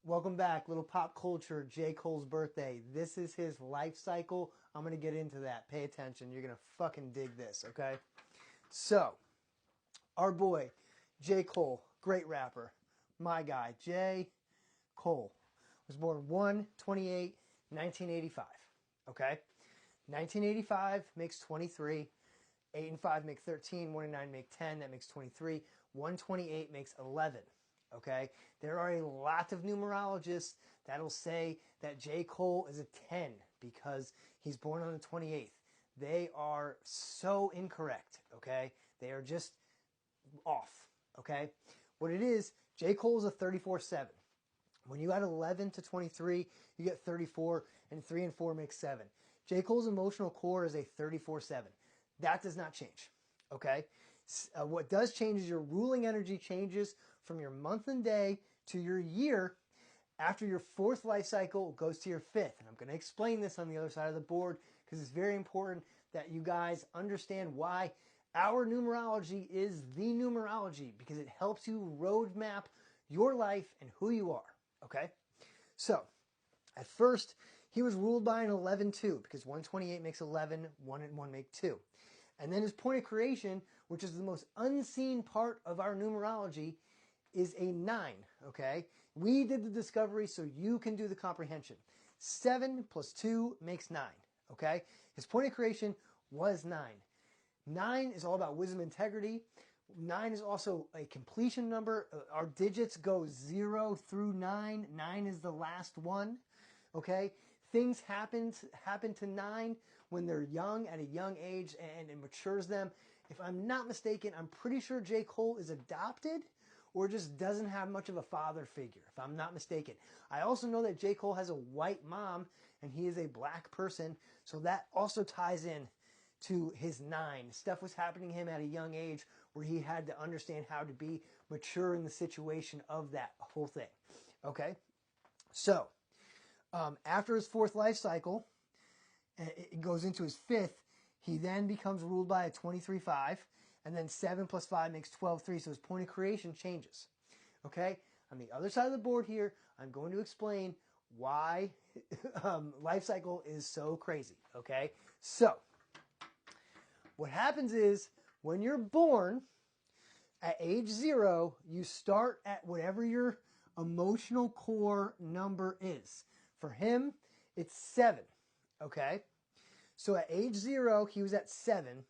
Welcome back, little pop culture, J. Cole's birthday. This is his life cycle. I'm going to get into that. Pay attention. You're going to fucking dig this, okay? So, our boy, J. Cole, great rapper. My guy, J. Cole, was born 1/28, 1985, okay? 1985 makes 23. 8 and 5 make 13. 1 and 9 make 10. That makes 23. 128 makes 11. Okay? There are a lot of numerologists that'll say that J. Cole is a 10 because he's born on the 28th. They are so incorrect. Okay? They are just off. Okay? What it is, J. Cole is a 34-7. When you add 11 to 23, you get 34, and 3 and 4 make 7. J. Cole's emotional core is a 34-7. That does not change, okay? What does change is your ruling energy changes from your month and day to your year. After your fourth life cycle goes to your fifth. And I'm going to explain this on the other side of the board because it's very important that you guys understand why our numerology is the numerology, because it helps you roadmap your life and who you are. Okay? So, at first, he was ruled by an 11-2 because 128 makes 11, 1 and 1 make 2. And then his point of creation, which is the most unseen part of our numerology, is a 9, okay? We did the discovery so you can do the comprehension. 7 plus 2 makes 9, okay? His point of creation was 9. 9 is all about wisdom, integrity. 9 is also a completion number. Our digits go 0 through 9. 9 is the last one, okay? Things happen to 9 when they're young, at a young age, and it matures them. If I'm not mistaken, I'm pretty sure J. Cole is adopted or just doesn't have much of a father figure, if I'm not mistaken. I also know that J. Cole has a white mom and he is a black person, so that also ties in to his 9. Stuff was happening to him at a young age where he had to understand how to be mature in the situation of that whole thing. Okay? So, after his fourth life cycle, it goes into his fifth, he then becomes ruled by a 23-5, and then 7 plus 5 makes 12-3, so his point of creation changes. Okay? On the other side of the board here, I'm going to explain why life cycle is so crazy. Okay? So, what happens is, when you're born, at age 0, you start at whatever your emotional core number is. For him, it's 7, okay? So at age 0, he was at 7,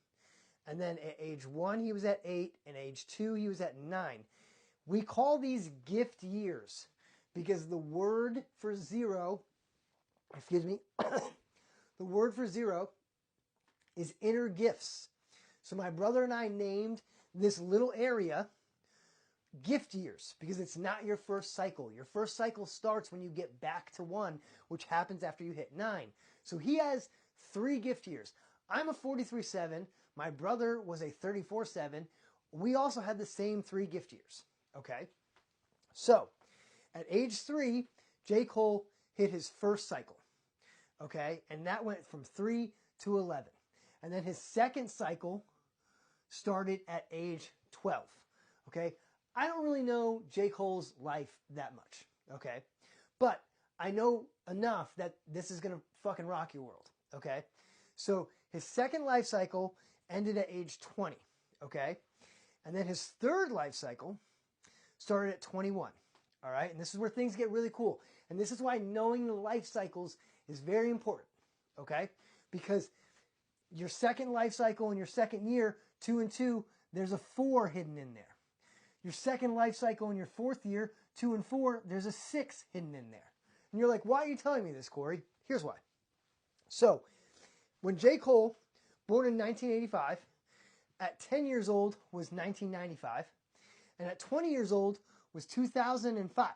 and then at age 1, he was at 8, and age 2, he was at 9. We call these gift years because the word for 0, the word for 0 is inner gifts. So my brother and I named this little area gift years because it's not your first cycle. Your first cycle starts when you get back to 1, which happens after you hit 9. So he has 3 gift years. I'm a 43-7. My brother was a 34-7. We also had the same 3 gift years. Okay? So, at age 3, J. Cole hit his first cycle. Okay? And that went from 3 to 11. And then his second cycle started at age 12. Okay? I don't really know J. Cole's life that much. Okay? But I know enough that this is going to fucking rock your world. Okay? So his second life cycle ended at age 20. Okay? And then his third life cycle started at 21. All right? And this is where things get really cool. And this is why knowing the life cycles is very important. Okay? Because your second life cycle in your second year, 2 and 2, there's a 4 hidden in there. Your second life cycle in your fourth year, 2 and 4, there's a 6 hidden in there. And you're like, why are you telling me this, Corey? Here's why. So, when J. Cole, born in 1985, at 10 years old was 1995, and at 20 years old was 2005.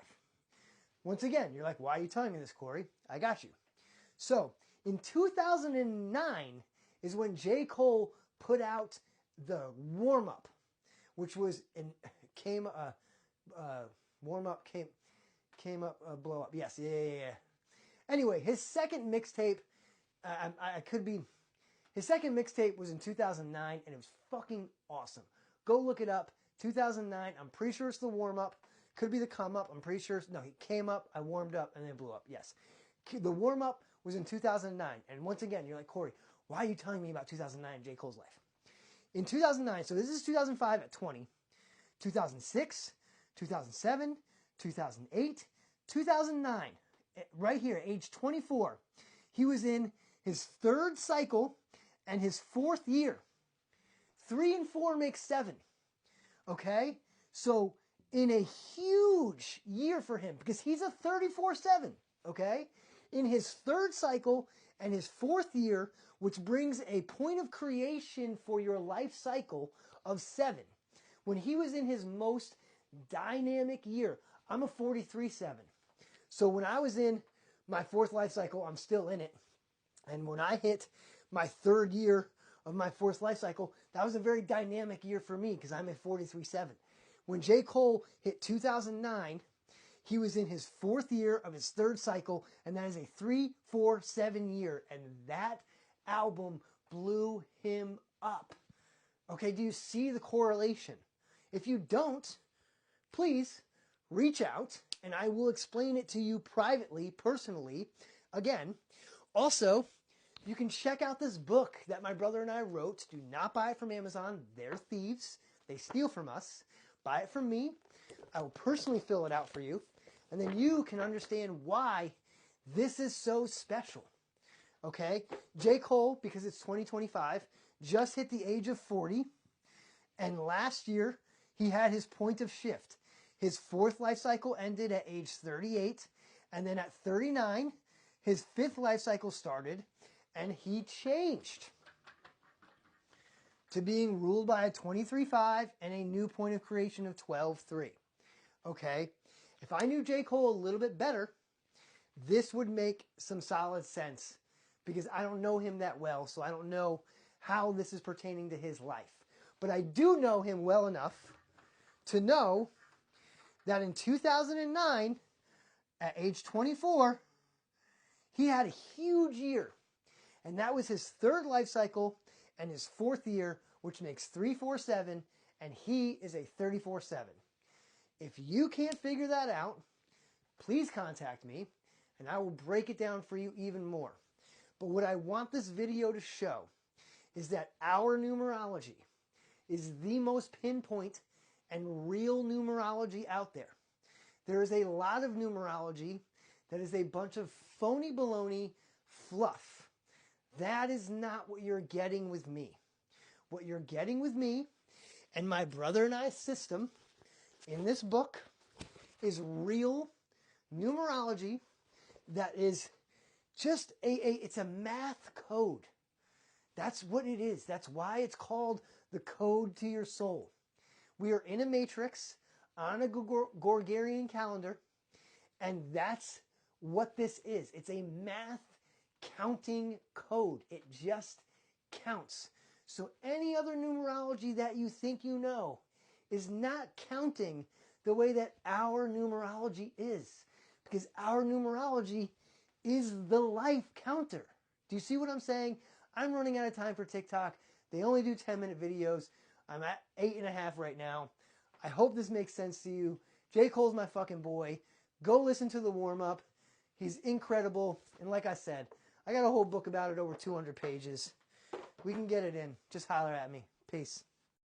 Once again, you're like, why are you telling me this, Corey? I got you. So, in 2009 is when J. Cole put out the warm-up, which was warm up came up blow up. Yes, yeah. Anyway, his second mixtape, his second mixtape was in 2009, and it was fucking awesome. Go look it up. 2009. I'm pretty sure it's the warm up Could be the come up. I'm pretty sure. No, he came up, I warmed up, and then it blew up. Yes. The warm up was in 2009. And once again, you're like, Corey, why are you telling me about 2009 J. Cole's life? In 2009, so this is 2005 at 20, 2006, 2007, 2008, 2009, right here, age 24. He was in his third cycle and his fourth year. 3 and 4 makes 7. Okay? So in a huge year for him, because he's a 34-7. Okay? In his third cycle and his fourth year, which brings a point of creation for your life cycle of 7. When he was in his most dynamic year, I'm a 43-7. So when I was in my fourth life cycle, I'm still in it. And when I hit my third year of my fourth life cycle, that was a very dynamic year for me because I'm a 43-7. When J. Cole hit 2009, he was in his fourth year of his third cycle, and that is a 3-4-7 year. And that album blew him up. Okay, do you see the correlation? If you don't, please reach out and I will explain it to you privately, personally. Again, also, you can check out this book that my brother and I wrote. Do not buy it from Amazon. They're thieves. They steal from us. Buy it from me. I will personally fill it out for you. And then you can understand why this is so special. Okay? J. Cole, because it's 2025, just hit the age of 40. And last year, he had his point of shift. His fourth life cycle ended at age 38. And then at 39, his fifth life cycle started. And he changed to being ruled by a 23-5 and a new point of creation of 12-3. Okay? If I knew J. Cole a little bit better, this would make some solid sense because I don't know him that well, so I don't know how this is pertaining to his life. But I do know him well enough to know that in 2009, at age 24, he had a huge year. And that was his third life cycle and his fourth year, which makes 3-4-7, and he is a 34-7. If you can't figure that out, please contact me, and I will break it down for you even more. But what I want this video to show is that our numerology is the most pinpoint and real numerology out there. There is a lot of numerology that is a bunch of phony baloney fluff. That is not what you're getting with me. What you're getting with me and my brother and I's system in this book is real numerology that is just it's a math code. That's what it is. That's why it's called the code to your soul. We are in a matrix on a Gregorian calendar, and that's what this is. It's a math counting code. It just counts. So any other numerology that you think you know is not counting the way that our numerology is. Because our numerology is the life counter. Do you see what I'm saying? I'm running out of time for TikTok. They only do 10-minute videos. I'm at 8.5 right now. I hope this makes sense to you. J. Cole's my fucking boy. Go listen to the warm-up. He's incredible. And like I said, I got a whole book about it, over 200 pages. We can get it in. Just holler at me. Peace.